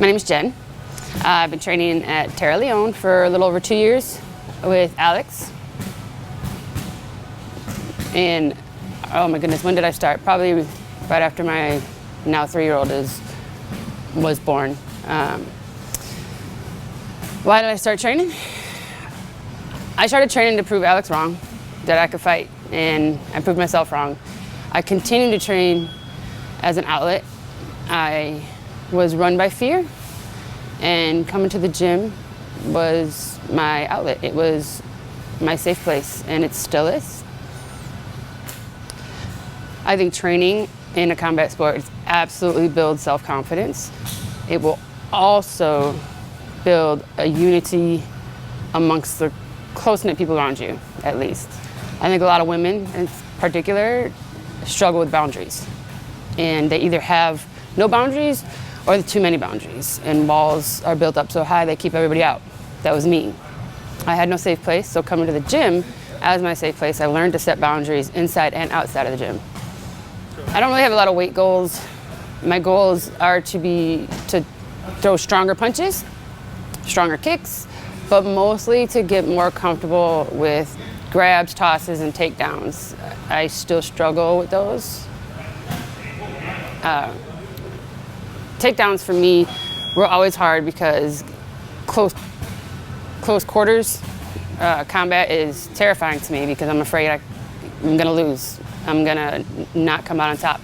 My name is Jen. I've been training at Terra Leon for a little over 2 years with Alex. And oh my goodness, when did I start? Probably right after my now 3-year-old was born. Why did I start training? I started training to prove Alex wrong, that I could fight, and I proved myself wrong. I continued to train as an outlet. I was run by fear, and coming to the gym was my outlet. It was my safe place, and it still is. I think training in a combat sport absolutely builds self-confidence. It will also build a unity amongst the close-knit people around you, at least. I think a lot of women in particular struggle with boundaries, and they either have no boundaries or too many boundaries, and walls are built up so high they keep everybody out. That was me. I had no safe place, so coming to the gym as my safe place, I learned to set boundaries inside and outside of the gym. I don't really have a lot of weight goals. My goals are to throw stronger punches, stronger kicks, but mostly to get more comfortable with grabs, tosses, and takedowns. I still struggle with those. Takedowns for me were always hard because close quarters combat is terrifying to me because I'm afraid I'm gonna lose. I'm gonna not come out on top.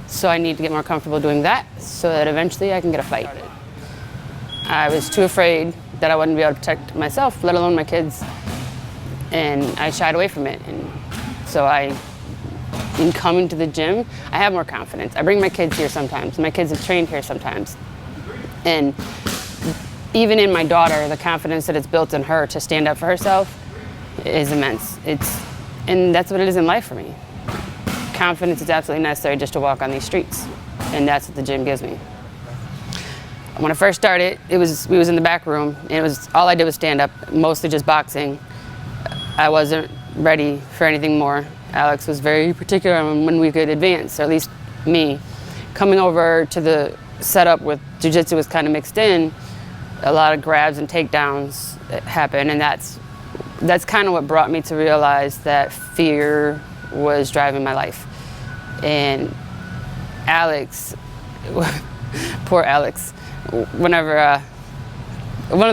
So I need to get more comfortable doing that so that eventually I can get a fight. I was too afraid that I wouldn't be able to protect myself, let alone my kids, and I shied away from it. And so in coming to the gym, I have more confidence. I bring my kids here sometimes. My kids have trained here sometimes. And even in my daughter, the confidence that it's built in her to stand up for herself is immense. And that's what it is in life for me. Confidence is absolutely necessary just to walk on these streets, and that's what the gym gives me. When I first started, we was in the back room, and all I did was stand up, mostly just boxing. I wasn't ready for anything more. Alex was very particular on when we could advance, or at least me. Coming over to the setup with jiu-jitsu was kind of mixed in. A lot of grabs and takedowns happened, and that's kind of what brought me to realize that fear was driving my life. And Alex, poor Alex, one of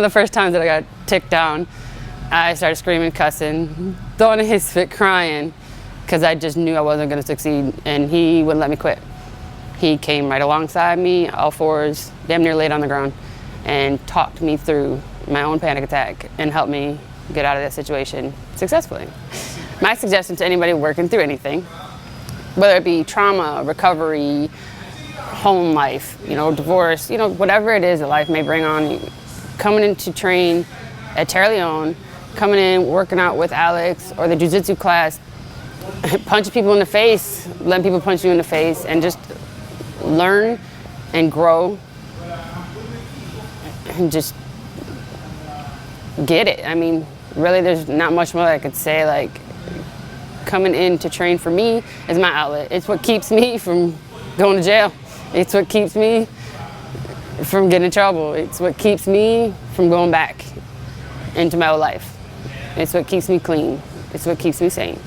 the first times that I got ticked down, I started screaming, cussing, throwing a his fit, crying, because I just knew I wasn't going to succeed, and he wouldn't let me quit. He came right alongside me, all fours, damn near laid on the ground, and talked me through my own panic attack and helped me get out of that situation successfully. My suggestion to anybody working through anything, whether it be trauma, recovery, home life, divorce, whatever it is that life may bring on you, coming in to train at Terra Leon, coming in, working out with Alex or the jiu-jitsu class, punching people in the face, letting people punch you in the face, and just learn and grow and just get it. I mean, really, there's not much more I could say. Like, coming in to train for me is my outlet. It's what keeps me from going to jail. It's what keeps me from getting in trouble. It's what keeps me from going back into my old life. It's what keeps me clean. It's what keeps me sane.